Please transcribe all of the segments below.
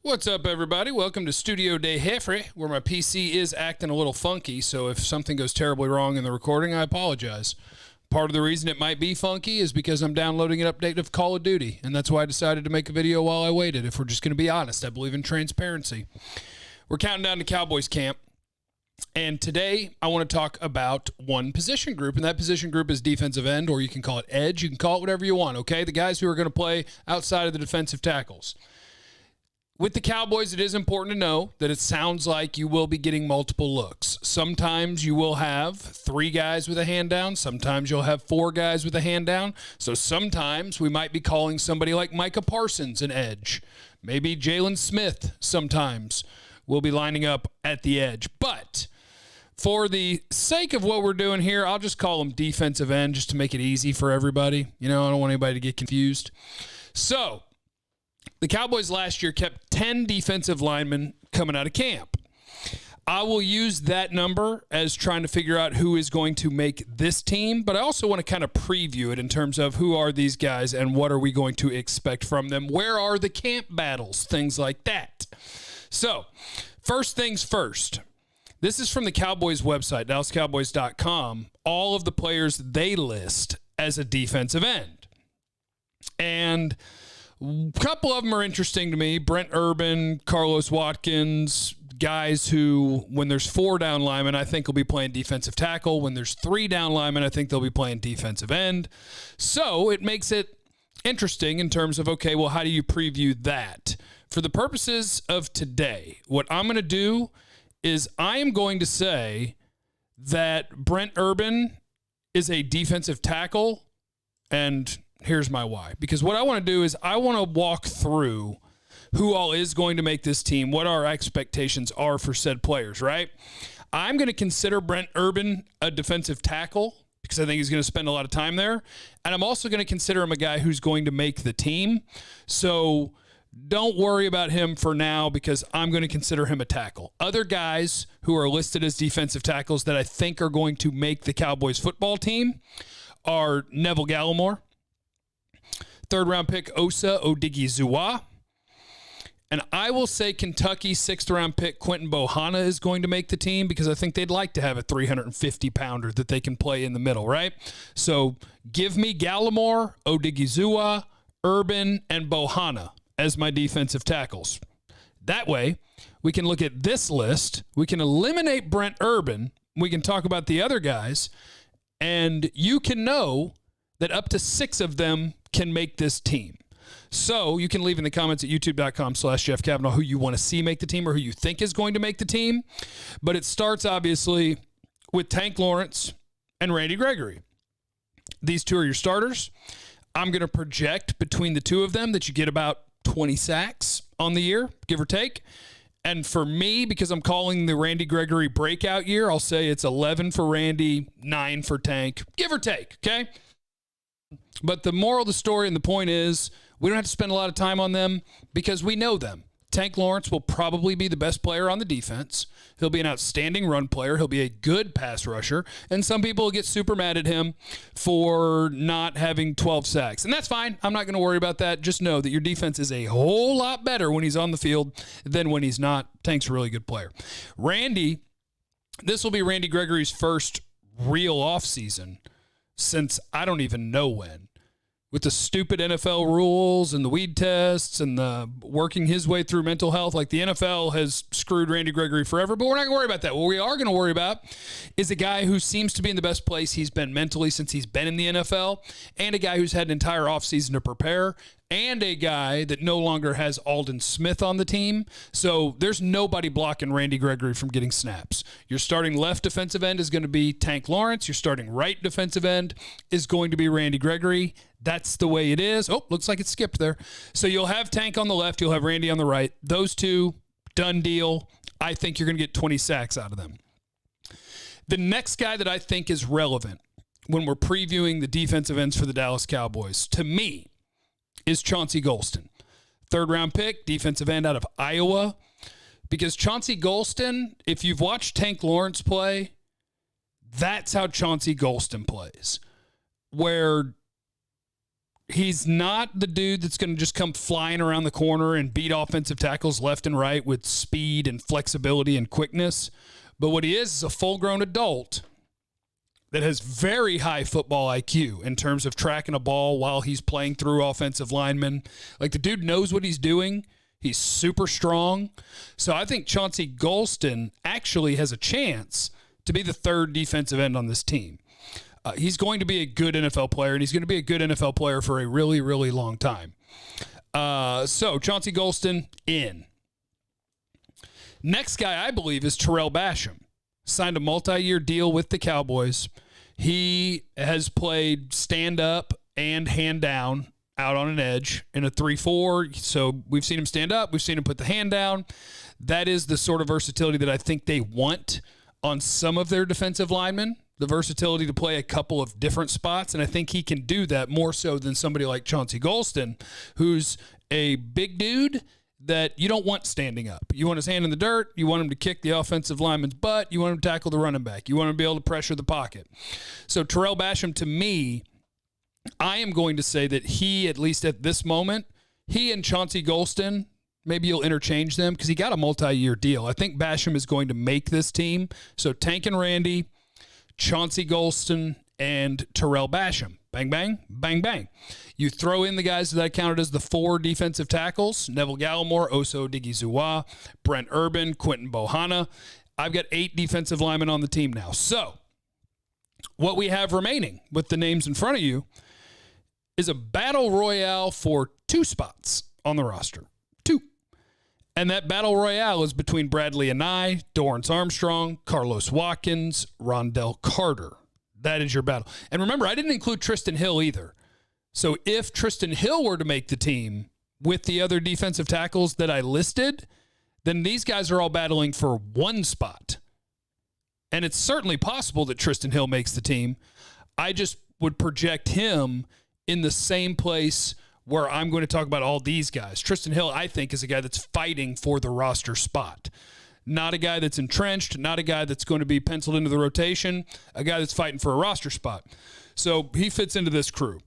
What's up, everybody? Welcome to Studio Day Jeffrey, where my PC is acting a little funky, so if something goes terribly wrong in the recording, I apologize. Part of the reason it might be funky is because I'm downloading an update of Call of Duty, and that's why I decided to make a video while I waited. If we're just going to be honest, I believe in transparency. We're counting down to Cowboys camp, and today I want to talk about one position group, and that position group is defensive end, or you can call it edge. You can call it whatever you want, okay? The guys who are going to play outside of the defensive tackles. With the Cowboys, it is important to know that it sounds like you will be getting multiple looks. Sometimes you will have 3 guys with a hand down. Sometimes you'll have 4 guys with a hand down. So sometimes we might be calling somebody like Micah Parsons an edge. Maybe Jalen Smith sometimes will be lining up at the edge. But for the sake of what we're doing here, I'll just call them defensive end just to make it easy for everybody. You know, I don't want anybody to get confused. So the Cowboys last year kept 10 defensive linemen coming out of camp. I will use that number as trying to figure out who is going to make this team, but I also want to kind of preview it in terms of who are these guys and what are we going to expect from them? Where are the camp battles? Things like that. So, first things first. This is from the Cowboys website, DallasCowboys.com. All of the players they list as a defensive end. And a couple of them are interesting to me. Brent Urban, Carlos Watkins, guys who, when there's 4 down linemen, I think will be playing defensive tackle. When there's 3 down linemen, I think they'll be playing defensive end. So it makes it interesting in terms of, okay, well, how do you preview that? For the purposes of today, what I'm going to do is I am going to say that Brent Urban is a defensive tackle, and here's my why. Because what I want to do is I want to walk through who all is going to make this team, what our expectations are for said players, right? I'm going to consider Brent Urban a defensive tackle because I think he's going to spend a lot of time there. And I'm also going to consider him a guy who's going to make the team. So don't worry about him for now because I'm going to consider him a tackle. Other guys who are listed as defensive tackles that I think are going to make the Cowboys football team are Neville Gallimore, 3rd-round pick Osa Odighizuwa. And I will say Kentucky 6th-round pick Quinton Bohanna is going to make the team because I think they'd like to have a 350-pounder that they can play in the middle, right? So give me Gallimore, Odighizuwa, Urban, and Bohanna as my defensive tackles. That way, we can look at this list. We can eliminate Brent Urban. We can talk about the other guys. And you can know that up to 6 of them can make this team. So you can leave in the comments at youtube.com/Jeff Cavanaugh who you want to see make the team or who you think is going to make the team. But it starts, obviously, with Tank Lawrence and Randy Gregory. These 2 are your starters. I'm going to project between the 2 of them that you get about 20 sacks on the year, give or take. And for me, because I'm calling the Randy Gregory breakout year, I'll say it's 11 for Randy, 9 for Tank, give or take, okay? But the moral of the story and the point is we don't have to spend a lot of time on them because we know them. Tank Lawrence will probably be the best player on the defense. He'll be an outstanding run player. He'll be a good pass rusher. And some people will get super mad at him for not having 12 sacks. And that's fine. I'm not going to worry about that. Just know that your defense is a whole lot better when he's on the field than when he's not. Tank's a really good player. Randy, this will be Randy Gregory's first real offseason since I don't even know when. With the stupid NFL rules and the weed tests and the working his way through mental health, like the NFL has screwed Randy Gregory forever, but we're not going to worry about that. What we are going to worry about is a guy who seems to be in the best place he's been mentally since he's been in the NFL, and a guy who's had an entire offseason to prepare, and a guy that no longer has Aldon Smith on the team. So there's nobody blocking Randy Gregory from getting snaps. Your starting left defensive end is going to be Tank Lawrence. Your starting right defensive end is going to be Randy Gregory. That's the way it is. Oh, looks like it skipped there. So you'll have Tank on the left. You'll have Randy on the right. Those 2, done deal. I think you're going to get 20 sacks out of them. The next guy that I think is relevant when we're previewing the defensive ends for the Dallas Cowboys, to me, is Chauncey Golston. 3rd-round pick, defensive end out of Iowa. Because Chauncey Golston, if you've watched Tank Lawrence play, that's how Chauncey Golston plays. Where He's not the dude that's going to just come flying around the corner and beat offensive tackles left and right with speed and flexibility and quickness. But what he is a full-grown adult that has very high football IQ in terms of tracking a ball while he's playing through offensive linemen. Like, the dude knows what he's doing. He's super strong. So I think Chauncey Golston actually has a chance to be the third defensive end on this team. He's going to be a good NFL player, and he's going to be a good NFL player for a really, really long time. So Chauncey Golston in. Next guy, I believe, is Terrell Basham. Signed a multi-year deal with the Cowboys. He has played stand-up and hand-down out on an edge in a 3-4. So we've seen him stand up. We've seen him put the hand down. That is the sort of versatility that I think they want on some of their defensive linemen, the versatility to play a couple of different spots. And I think he can do that more so than somebody like Chauncey Golston, who's a big dude that you don't want standing up. You want his hand in the dirt. You want him to kick the offensive lineman's butt. You want him to tackle the running back. You want him to be able to pressure the pocket. So Terrell Basham, to me, I am going to say that he, at least at this moment, he and Chauncey Golston, maybe you'll interchange them because he got a multi-year deal. I think Basham is going to make this team. So Tank and Randy, Chauncey Golston, and Terrell Basham. Bang, bang, bang, bang. You throw in the guys that I counted as the 4 defensive tackles, Neville Gallimore, Oso Odighizuwa, Brent Urban, Quentin Bohanna. I've got 8 defensive linemen on the team now. So what we have remaining with the names in front of you is a battle royale for 2 spots on the roster. 2. And that battle royale is between Bradley Anae, Dorrance Armstrong, Carlos Watkins, Rondell Carter. That is your battle. And remember, I didn't include Tristan Hill either. So if Tristan Hill were to make the team with the other defensive tackles that I listed, then these guys are all battling for 1 spot. And it's certainly possible that Tristan Hill makes the team. I just would project him in the same place where I'm going to talk about all these guys. Tristan Hill, I think, is a guy that's fighting for the roster spot. Not a guy that's entrenched, not a guy that's going to be penciled into the rotation, a guy that's fighting for a roster spot. So he fits into this crew.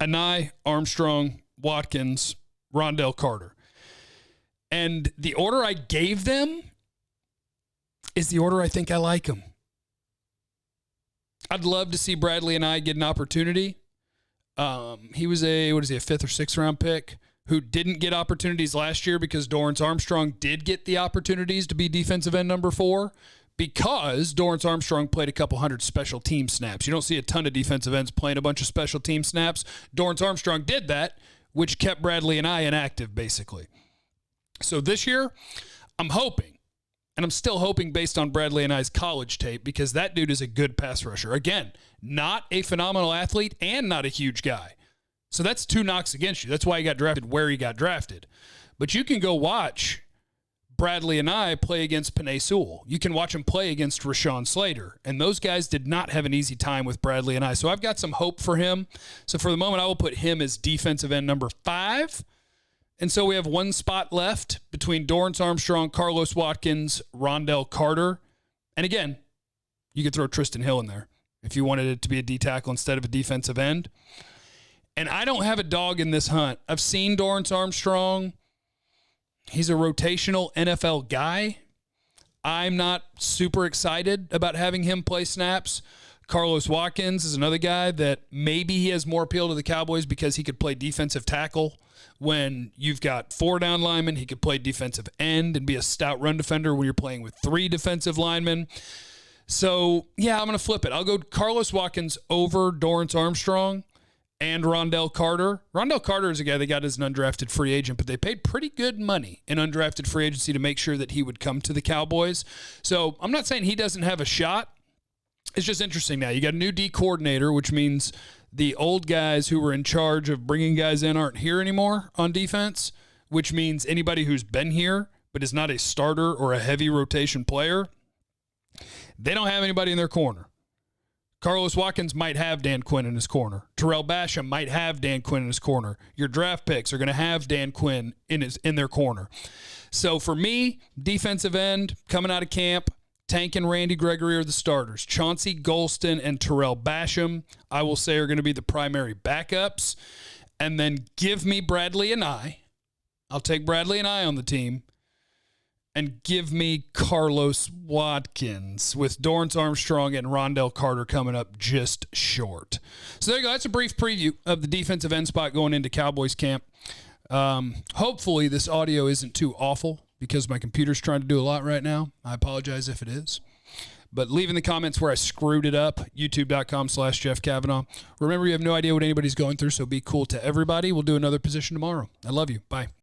Anae, Armstrong, Watkins, Rondell Carter. And the order I gave them is the order I think I like them. I'd love to see Bradley Anae get an opportunity. He was a 5th or 6th round pick who didn't get opportunities last year because Dorrance Armstrong did get the opportunities to be defensive end number 4 because Dorrance Armstrong played a couple hundred special team snaps. You don't see a ton of defensive ends playing a bunch of special team snaps. Dorrance Armstrong did that, which kept Bradley Anae inactive, basically. So this year, I'm hoping, and I'm still hoping based on Bradley Anae's college tape, because that dude is a good pass rusher. Again, not a phenomenal athlete and not a huge guy. So that's 2 knocks against you. That's why he got drafted where he got drafted. But you can go watch Bradley Anae play against Penei Sewell. You can watch him play against Rashawn Slater. And those guys did not have an easy time with Bradley Anae. So I've got some hope for him. So for the moment, I will put him as defensive end number 5. And so we have 1 spot left between Dorrance Armstrong, Carlos Watkins, Rondell Carter. And again, you could throw Tristan Hill in there if you wanted it to be a D tackle instead of a defensive end. And I don't have a dog in this hunt. I've seen Dorrance Armstrong. He's a rotational NFL guy. I'm not super excited about having him play snaps. Carlos Watkins is another guy that maybe he has more appeal to the Cowboys because he could play defensive tackle. When you've got 4 down linemen, he could play defensive end and be a stout run defender when you're playing with 3 defensive linemen. So, yeah, I'm going to flip it. I'll go Carlos Watkins over Dorrance Armstrong and Rondell Carter. Rondell Carter is a guy that got as an undrafted free agent, but they paid pretty good money in undrafted free agency to make sure that he would come to the Cowboys. So I'm not saying he doesn't have a shot. It's just interesting now. You got a new D coordinator, which means the old guys who were in charge of bringing guys in aren't here anymore on defense, which means anybody who's been here but is not a starter or a heavy rotation player, they don't have anybody in their corner. Carlos Watkins might have Dan Quinn in his corner. Terrell Basham might have Dan Quinn in his corner. Your draft picks are going to have Dan Quinn in their corner. So for me, defensive end coming out of camp, Tank and Randy Gregory are the starters. Chauncey Golston and Terrell Basham, I will say, are going to be the primary backups. And then give me Bradley and I. I'll take Bradley and I on the team. And give me Carlos Watkins with Dorrance Armstrong and Rondell Carter coming up just short. So there you go. That's a brief preview of the defensive end spot going into Cowboys camp. Hopefully this audio isn't too awful because my computer's trying to do a lot right now. I apologize if it is. But leave in the comments where I screwed it up, youtube.com/Jeff Cavanaugh. Remember, you have no idea what anybody's going through, so be cool to everybody. We'll do another position tomorrow. I love you. Bye.